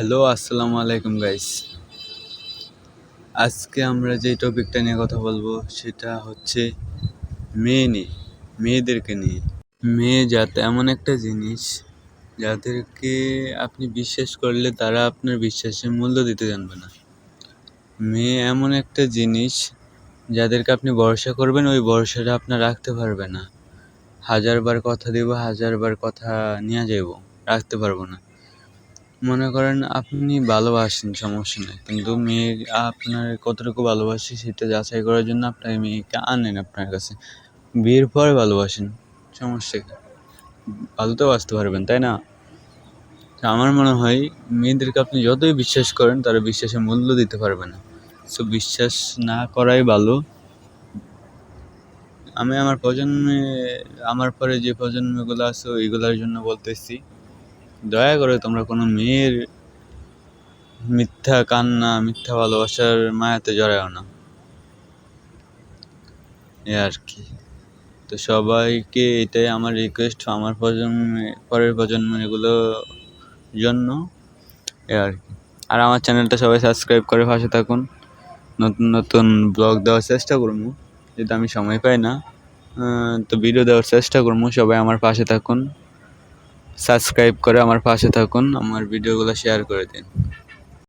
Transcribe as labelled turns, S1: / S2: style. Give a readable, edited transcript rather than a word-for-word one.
S1: Hello, আসসালামু আলাইকুম guys. আজকে আমরা যে টপিকটা নিয়ে কথা বলবো সেটা হচ্ছে মেয়েদেরকে নিয়ে। মেয়ে জাত এমন একটা জিনিস যাদেরকে আপনি বিশ্বাস করলে তারা আপনার বিশ্বাসের মূল্য দিতে জানবে না। মেয়ে এমন একটা জিনিস যাদেরকে আপনি ভরসা করবেন, ওই ভরসাটা আপনার রাখতে পারবে না। হাজারবার কথা দিব, হাজারবার কথা নিয়ে যাইব, রাখতে পারবো না। মনে করেন আপনি ভালোবাসেন, সমস্যা নেই, কিন্তু মেয়ে আপনার কতটুকু ভালোবাসে সেটা যাচাই করার জন্য আপনার মেয়েকে আনেন আপনার কাছে। বিয়ের পরে ভালোবাসেন, সমস্যা কি? ভালো তো বাসতে পারবেন, তাই না? তো আমার মনে হয় মেয়েদেরকে আপনি যতই বিশ্বাস করেন তারা বিশ্বাসের মূল্য দিতে পারবে না। সো বিশ্বাস না করাই ভালো। আমি আমার পরে যে প্রজন্মগুলো আছে ওইগুলোর জন্য বলতেছি, দয়া করে তোমরা কোনো মেয়ের মিথ্যা কান্না, মিথ্যা ভালোবাসার মায়াতে জড়ায়ও না, এই আর কি। তো সবাইকে এটাই আমার রিকোয়েস্ট, আমার পরের প্রজন্মের এগুলোর জন্য, এই আর কি। আর আমার চ্যানেলটা সবাই সাবস্ক্রাইব করে পাশে থাকুন। নতুন নতুন ব্লগ দেওয়ার চেষ্টা করবো, যেটা আমি সময় পাই না, তো ভিডিও দেওয়ার চেষ্টা করবো। সবাই আমার পাশে থাকুন, সাবস্ক্রাইব করে আমার পাশে থাকুন, আমার ভিডিওগুলো শেয়ার করে দিন।